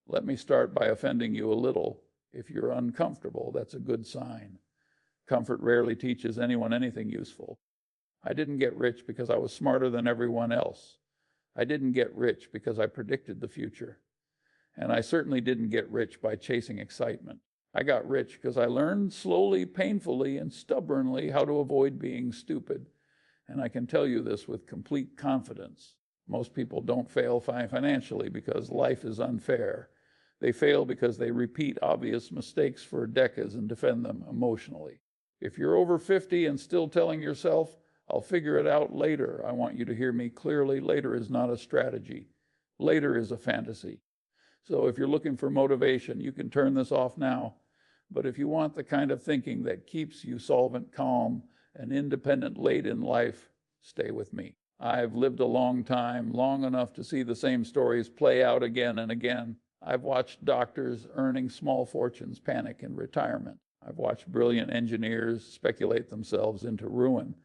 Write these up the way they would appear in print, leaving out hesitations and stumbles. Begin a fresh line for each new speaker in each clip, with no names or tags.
Let me start by offending you a little. If you're uncomfortable, that's a good sign. Comfort rarely teaches anyone anything useful. I didn't get rich because I was smarter than everyone else. I didn't get rich because I predicted the future. And I certainly didn't get rich by chasing excitement. I got rich because I learned slowly, painfully, and stubbornly how to avoid being stupid. And I can tell you this with complete confidence. Most people don't fail financially because life is unfair. They fail because they repeat obvious mistakes for decades and defend them emotionally. If you're over 50 and still telling yourself, I'll figure it out later, I want you to hear me clearly. Later is not a strategy. Later is a fantasy. So if you're looking for motivation, you can turn this off now. But if you want the kind of thinking that keeps you solvent, calm, and independent late in life, stay with me. I've lived a long time, long enough to see the same stories play out again and again. I've watched doctors earning small fortunes panic in retirement. I've watched brilliant engineers speculate themselves into ruin.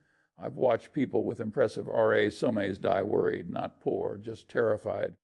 I've watched people with impressive RA summes die worried, not poor, just terrified.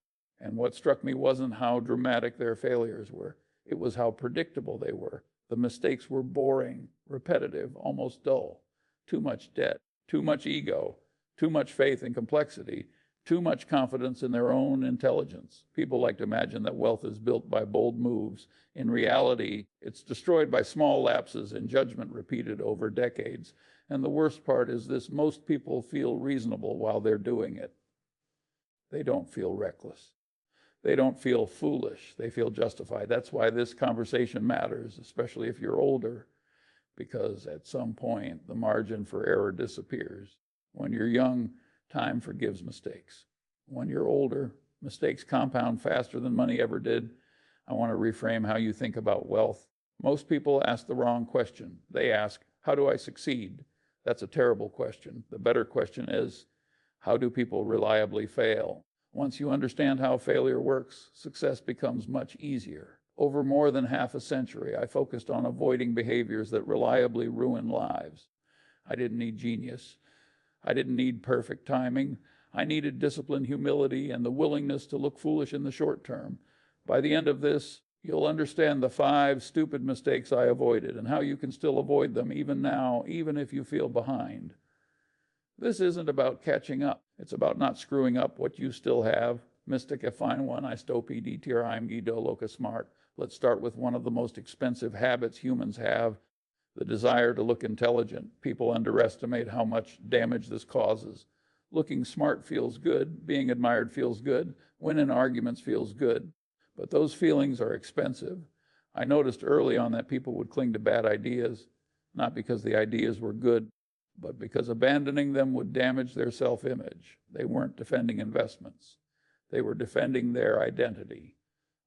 And what struck me wasn't how dramatic their failures were. It was how predictable they were. The mistakes were boring, repetitive, almost dull. Too much debt, too much ego, too much faith in complexity, too much confidence in their own intelligence. People like to imagine that wealth is built by bold moves. In reality, it's destroyed by small lapses in judgment repeated over decades. And the worst part is this: most people feel reasonable while they're doing it. They don't feel reckless. They don't feel foolish. They feel justified. That's why this conversation matters, especially if you're older, because at some point the margin for error disappears. When you're young, time forgives mistakes. When you're older, mistakes compound faster than money ever did. I want to reframe how you think about wealth. Most people ask the wrong question. They ask, how do I succeed? That's a terrible question. The better question is, how do people reliably fail? Once you understand how failure works, success becomes much easier. Over more than half a century, I focused on avoiding behaviors that reliably ruin lives. I didn't need genius. I didn't need perfect timing. I needed discipline, humility, and the willingness to look foolish in the short term. By the end of this, you'll understand the 5 stupid mistakes I avoided and how you can still avoid them even now, even if you feel behind. This isn't about catching up. It's about not screwing up what you still have. Mystic, a fine one, I stopi dtiraim gido loca smart. Let's start with one of the most expensive habits humans have, the desire to look intelligent. People underestimate how much damage this causes. Looking smart feels good. Being admired feels good. Winning arguments feels good. But those feelings are expensive. I noticed early on that people would cling to bad ideas, not because the ideas were good, but because abandoning them would damage their self-image. They weren't defending investments. They were defending their identity.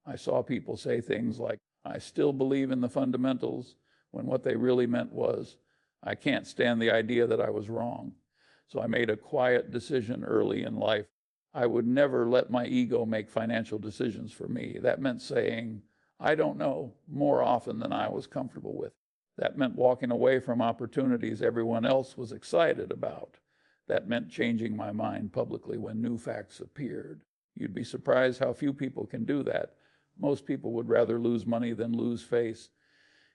I saw people say things like, I still believe in the fundamentals, when what they really meant was, I can't stand the idea that I was wrong. So I made a quiet decision early in life. I would never let my ego make financial decisions for me. That meant saying, I don't know, more often than I was comfortable with. That meant walking away from opportunities everyone else was excited about. That meant changing my mind publicly when new facts appeared. You'd be surprised how few people can do that. Most people would rather lose money than lose face.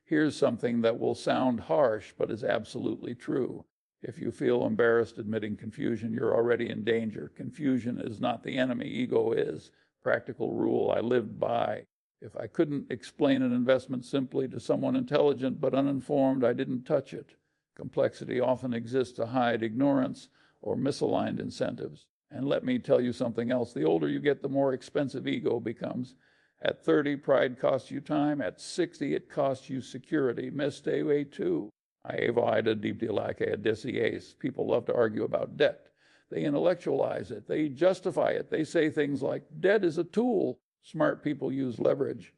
Here's something that will sound harsh, but is absolutely true. If you feel embarrassed admitting confusion, you're already in danger. Confusion is not the enemy, ego is. Practical rule I lived by. If I couldn't explain an investment simply to someone intelligent but uninformed, I didn't touch it. Complexity often exists to hide ignorance or misaligned incentives. And let me tell you something else. The older you get, the more expensive ego becomes. At 30, pride costs you time. At 60, it costs you security. Meste too. Aevaida diptilake adesies. People love to argue about debt. They intellectualize it. They justify it. They say things like, debt is a tool. Smart people use leverage.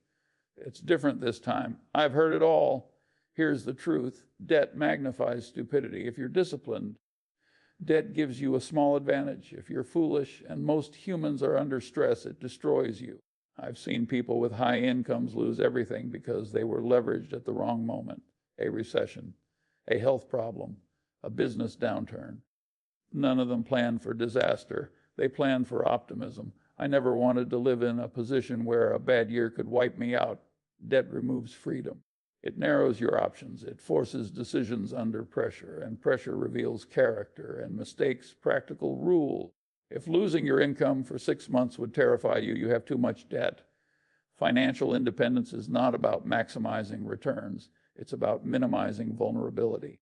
It's different this time. I've heard it all. Here's the truth. Debt magnifies stupidity. If you're disciplined, debt gives you a small advantage. If you're foolish, and most humans are under stress, it destroys you. I've seen people with high incomes lose everything because they were leveraged at the wrong moment. A recession, a health problem, a business downturn. None of them planned for disaster. They planned for optimism. I never wanted to live in a position where a bad year could wipe me out. Debt removes freedom. It narrows your options. It forces decisions under pressure, and pressure reveals character, and mistakes practical rule. If losing your income for 6 months would terrify you, you have too much debt. Financial independence is not about maximizing returns. It's about minimizing vulnerability.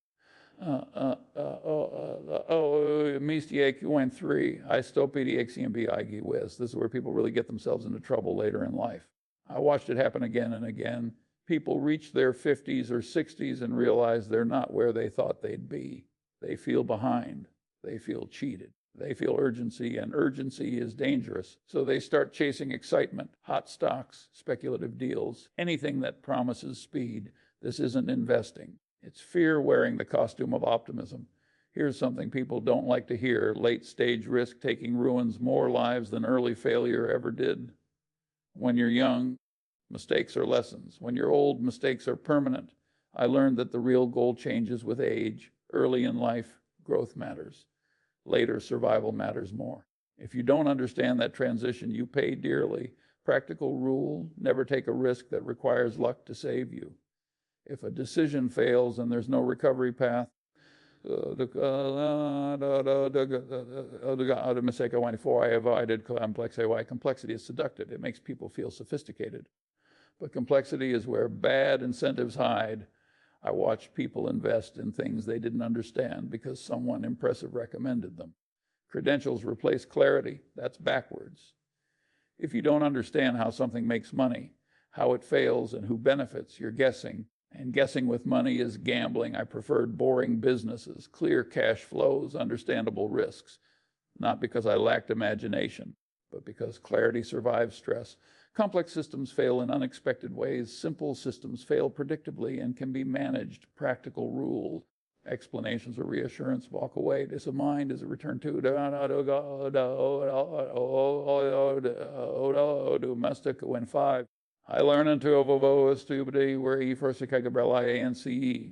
Mistiek went 3. I stupidity This is where people really get themselves into trouble later in life. I watched it happen again and again. People reach their 50s or 60s and realize they're not where they thought they'd be. They feel behind. They feel cheated. They feel urgency, and urgency is dangerous. So they start chasing excitement, hot stocks, speculative deals, anything that promises speed. This isn't investing. It's fear wearing the costume of optimism. Here's something people don't like to hear. Late-stage risk-taking ruins more lives than early failure ever did. When you're young, mistakes are lessons. When you're old, mistakes are permanent. I learned that the real goal changes with age. Early in life, growth matters. Later, survival matters more. If you don't understand that transition, you pay dearly. Practical rule: never take a risk that requires luck to save you. If a decision fails and there's no recovery path, complexity is seductive. It makes people feel sophisticated. But complexity is where bad incentives hide. I watched people invest in things they didn't understand because someone impressive recommended them. Credentials replace clarity. That's backwards. If you don't understand how something makes money, how it fails, and who benefits, you're guessing. And guessing with money is gambling. I preferred boring businesses, clear cash flows, understandable risks. Not because I lacked imagination, but because clarity survives stress. Complex systems fail in unexpected ways. Simple systems fail predictably and can be managed. Practical rule: explanations or reassurance, walk away. This of mind is a return to domestic when 5. I learn into stupidity where ance.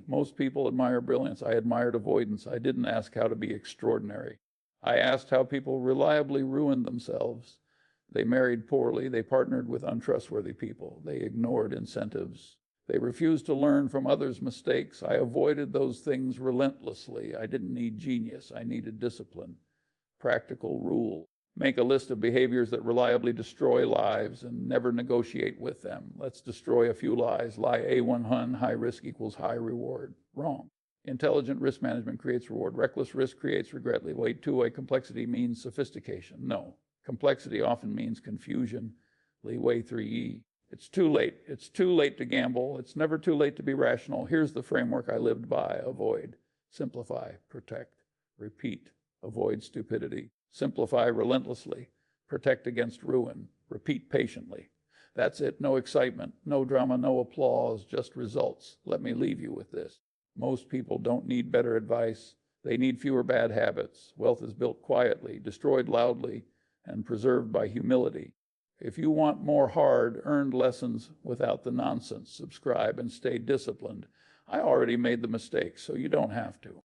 Most people admire brilliance. I admired avoidance. I didn't ask how to be extraordinary. I asked how people reliably ruined themselves. They married poorly. They partnered with untrustworthy people. They ignored incentives. They refused to learn from others' mistakes. I avoided those things relentlessly. I didn't need genius. I needed discipline. Practical rule: make a list of behaviors that reliably destroy lives and never negotiate with them. Let's destroy a few lies. Lie A100, high risk equals high reward. Wrong. Intelligent risk management creates reward. Reckless risk creates regret. Wait, 2A complexity means sophistication. No. Complexity often means confusion. Leeway 3E. It's too late. It's too late to gamble. It's never too late to be rational. Here's the framework I lived by. Avoid. Simplify. Protect. Repeat. Avoid stupidity. Simplify relentlessly. Protect against ruin. Repeat patiently. That's it. No excitement, no drama, no applause, just results. Let me leave you with this. Most people don't need better advice. They need fewer bad habits. Wealth is built quietly, destroyed loudly, and preserved by humility. If you want more hard-earned lessons without the nonsense, subscribe and stay disciplined. I already made the mistake, so you don't have to.